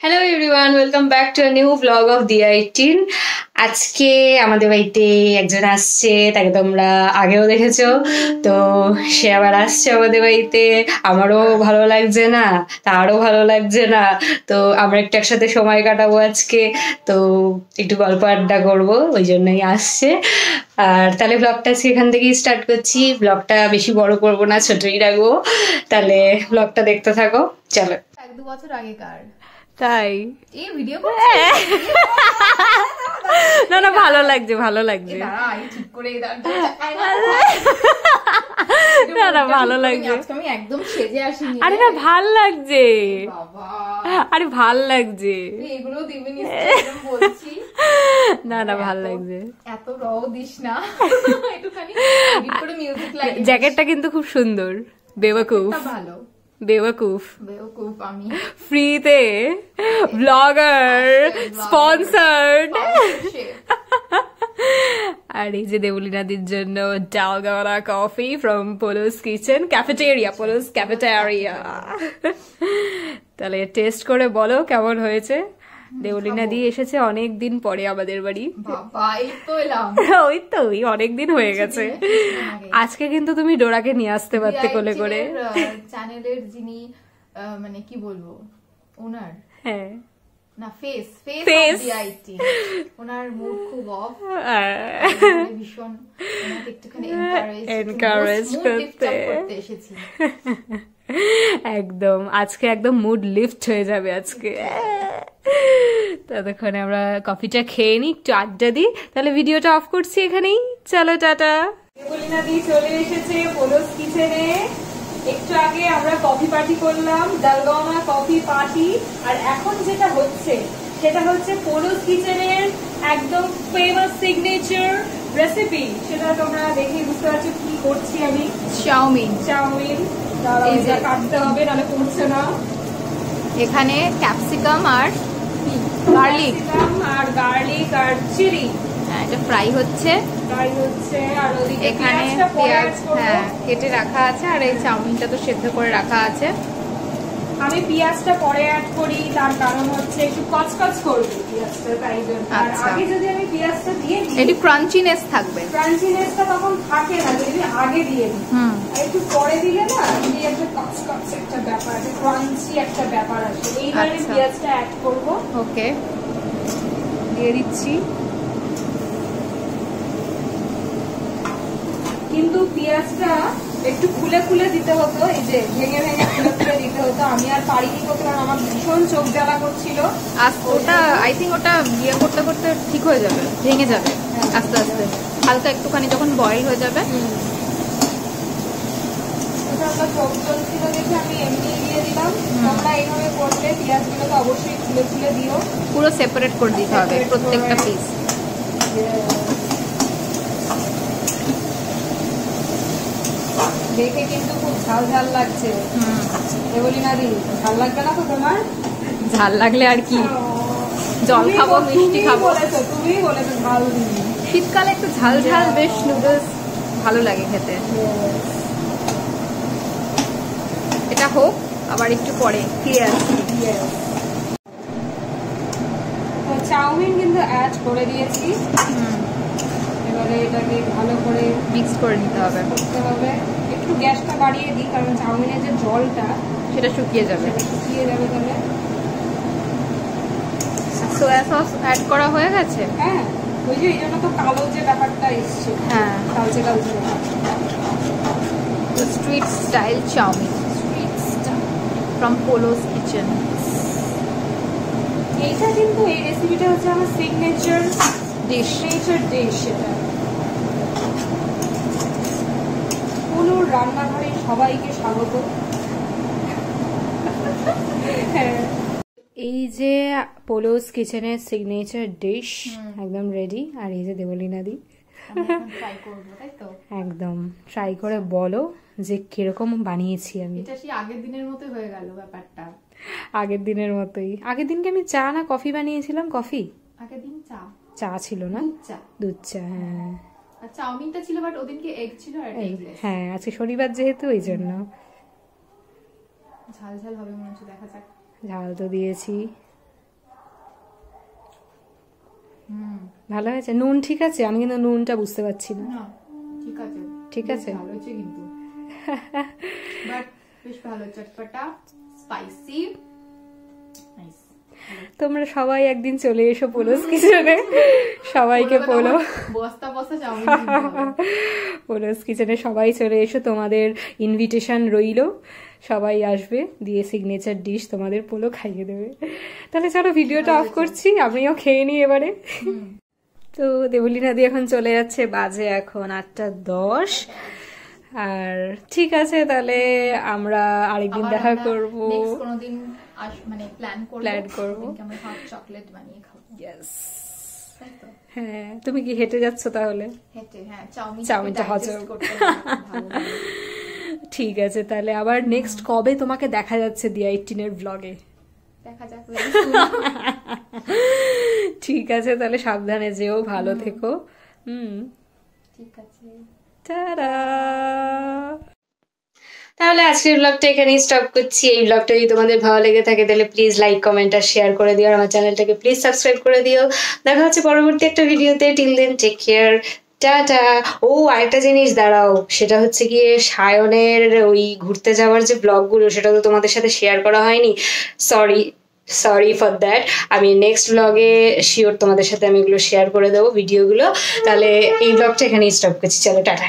Hello everyone, welcome back to a new blog of দিয়া18। আজকে আমাদের বাড়িতে একজন আসছে, তাকে তোমরা আগেও দেখেছো। তো সে আবার আসছে আমাদের বাড়িতে। আমারও ভালো লাগছে না, তারও ভালো লাগছে না। তো আমরা একটু একসাথে সময় কাটাবো আজকে। তো একটু গল্প আড্ডা করবো, ওই জন্যই আসছে। আর তাহলে ব্লগটা আজকে এখান থেকেই স্টার্ট করছি। ব্লগটা বেশি বড় করবো না, ছোটই রাখবো। তাহলে ব্লগটা দেখতে থাকো, চলো। 1-2 বছর আগেকার তাই এই ভিডিও না না, ভালো লাগছে ভালো লাগছে। ঠিক করে না না, ভালো লাগছে। আমি একদম সেজে আসিনি। আরে না, ভাল লাগছে। বাবা, আরে ভাল লাগছে। এগুলো দিবি নি বলছি। না না, ভাল লাগছে। এত রও দিস না, একটুখানি এডিট করে মিউজিক লাগিয়ে। জ্যাকেটটা কিন্তু খুব সুন্দর। বেওয়াকুফ, ভালো বেওয়াকুফ। বেওকুফ আমি ফ্রিতে ব্লগার স্পন্সার্ড। আর এই যে দেবলীনাদির জন্য dalgona coffee from Polo's kitchen cafeteria, Polo's cafeteria. তাহলে টেস্ট করে বলো কেমন হয়েছে। দেবলীনাদি এসেছে অনেক দিন পরে আমাদের বাড়ি। বাবা, এই তো এলাম। ওই তো, ওই অনেক দিন হয়ে গেছে। আজকে কিন্তু তুমি ডোরাকে নিয়ে আসতে পারতে কোলে করে। চ্যানেলের যিনি মানে কি বলবো, ওনার হ্যাঁ না ফেস ডিআইটি, ওনার মুড খুব অফ। ভীষণ ওনাকে একটুখানি এনকারেজ করতে এসেছি। একদম আজকে একদম মুড লিফট হয়ে যাবে আজকে। ততক্ষণে আমরা কফিটা খেয়ে নিই, একটু আড্ডা দিই। তাহলে ভিডিওটা অফ করছি এখানেই, চলো টাটা। দেবলীনাদি চলে এসেছে পোলোস কিচেনে। একটু আগে আমরা কফি পার্টি করলাম, ডালগোনা কফি পার্টি। আর এখন যেটা হচ্ছে সেটা হচ্ছে পোলোস কিচেনের একদম ফেমাস সিগনেচার রেসিপি। সেটা তোমরা দেখেই বুঝতে পারছো কি করছি আমি। চাউমিন এই যে কাটতে হবে, নাহলে করছে না। এখানে ক্যাপসিকাম আর গার্লিক আর চিলি, এটা ফ্রাই হচ্ছে। আর ওদিকে এখানে পেঁয়াজ কেটে রাখা আছে, আর এই চাউমিনটা তো সেদ্ধ করে রাখা আছে। আমি পেঁয়াজটা পরে অ্যাড করি, তার কারণ হচ্ছে একটু কচকচ করবে পেঁয়াজটা, তাই জন্য। আর আগে যদি আমি পেঁয়াজটা দিয়ে দিই, একটু ক্রাঞ্চিনেস থাকবে। ক্রাঞ্চিনেসটা তখন থাকে না যদি আগে দিয়ে দিই। একটু পরে দিলে না, এই একটা কচকচ একটা ব্যাপার আছে, ক্রাঞ্চি একটা ব্যাপার আছে। এইবারে পেঁয়াজটা অ্যাড করব। ওকে, দিয়ে দিচ্ছি। কিন্তু পেঁয়াজটা একটু খুলে খুলে দিতে হতো, এই যে ভেঙে ভেঙে খুলে খুলে দিতে হতো। আমি আর পারিনি করতে, কারণ আমার ভীষণ চোখ জ্বালা করছিল। ওটা আই থিঙ্ক ওটা ইয়ে করতে করতে ঠিক হয়ে যাবে, ভেঙে যাবে আস্তে আস্তে, হালকা একটুখানি যখন বয়েল হয়ে যাবে। চোখ জ্বলছিল দেখে আমি এমনি দিয়ে দিলাম। তোমরা এইভাবে করলে পেঁয়াজগুলোকে অবশ্যই খুলে খুলে দিও, পুরো সেপারেট করে দিতে হবে প্রত্যেকটা পিস। দেখে কিন্তু খুব ঝাল ঝাল লাগছে। দেবলীনাদি, ঝাল লাগবে না তো তোমার? ঝাল লাগলে আর কি, জল খাবো মিষ্টি খাবো। তুমি বলেছো ঝাল দিবি। শীতকালে একটু ঝাল ঝাল বেশ নুডলস ভালো লাগে খেতে। এটা হোক, আবার একটু পরে ফিরে আসছি। চাউমিন কিন্তু অ্যাড করে দিয়েছি। এবারে এটাকে ভালো করে মিক্স করে নিতে হবে। একটু গ্যাসটা বাড়িয়ে দিই, কারণ চাউমিনের যে জলটা সেটা শুকিয়ে যাবে। তাহলে। সোয়া সস অ্যাড করা হয়ে গেছে। হ্যাঁ, ওই যে এই জন্য তো কালো যে ব্যাপারটা এসছে। হ্যাঁ, কালচে street style chow mein from Polo's kitchen. এইটা কিন্তু, এই রেসিপিটা হচ্ছে আমার সিগনেচার ডিশ। এটা পোলোর রান্নাঘরে সবাইকে স্বাগত। এই যে পোলোস কিচেনের সিগনেচার ডিশ একদম রেডি। আর এই যে দেবলীনাদি, একদম ট্রাই করে বলো যে কিরকম বানিয়েছি আমি। এটা সেই আগের দিনের মতো হয়ে গেল ব্যাপারটা। আগের দিনের মতোই। আগের দিনকে আমি চা না কফি বানিয়েছিলাম? কফি। আগের দিন চা ছিল না, দুধ চা। হ্যাঁ, চাউমিনটা ছিল, বাট ওদিনকে এগ ছিল। হ্যাঁ, আজকে শনিবার যেহেতু ওই জন্য। ঝাল ঝাল হবে মনে হচ্ছে, দেখা যাক। ঝাল তো দিয়েছি। ভালো হয়েছে? নুন ঠিক আছে? আমি কিন্তু নুনটা বুঝতে পারছি না। ঠিক আছে, ঠিক আছে, ভালো হয়েছে কিন্তু, বাট বেশ ভালো, চটপটা, স্পাইসি, নাইস। তোমরা সবাই একদিন চলে এসো পোলোস কিচেনে, সবাইকে পোলো বস্তা বস্তা চাউমিন কিনতে হবে। পোলোস কিচেনে সবাই চলে এসো, তোমাদের ইনভিটেশন রইলো, সবাই আসবে, দিয়ে সিগনেচার ডিশ তোমাদের পোলো খাইয়ে দেবে। তাহলে চলো ভিডিওটা অফ করছি, আমিও খেয়ে নিই এবারে। তো দেবলীনাদি এখন চলে যাচ্ছে, বাজে এখন 8:10। আর ঠিক আছে, তাহলে আমরা আরেকদিন দেখা করব, কোনোদিন মানে প্ল্যান করব, আমরা হট চকলেট বানিয়ে খাবো। ইয়েস, হ্যাঁ। তুমি কি হেঁটে যাচ্ছ তাহলে? হেঁটে, হ্যাঁ, চাউমিনটা হজম করতে। ঠিক আছে, তাহলে আবার নেক্সট কবে তোমাকে দেখা যাচ্ছে The18 এর ব্লগে? দেখা যাক। ঠিক আছে, তাহলে সাবধানে যেও, ভালো থেকো। ঠিক আছে, টাটা। তাহলে আজকের ব্লগটা এখানেই স্টপ করছি। এই ব্লগটা যদি তোমাদের ভালো লেগে থাকে তাহলে প্লিজ লাইক, কমেন্ট আর শেয়ার করে দিও, আর আমার চ্যানেলটাকে প্লিজ সাবস্ক্রাইব করে দিও। দেখা হচ্ছে পরবর্তী একটা ভিডিওতে। টিল দেন টেক কেয়ার, টাটা। ও আরেকটা জিনিস দাঁড়াও, সেটা হচ্ছে গিয়ে সায়নের ওই ঘুরতে যাওয়ার যে ব্লগগুলো, সেটা তো তোমাদের সাথে শেয়ার করা হয়নি, সরি ফর দ্যাট। আমি নেক্সট ব্লগে শিওর তোমাদের সাথে আমি এগুলো শেয়ার করে দেবো ভিডিওগুলো। তাহলে এই ব্লগটা এখানেই স্টপ করছি, চলো টাটা।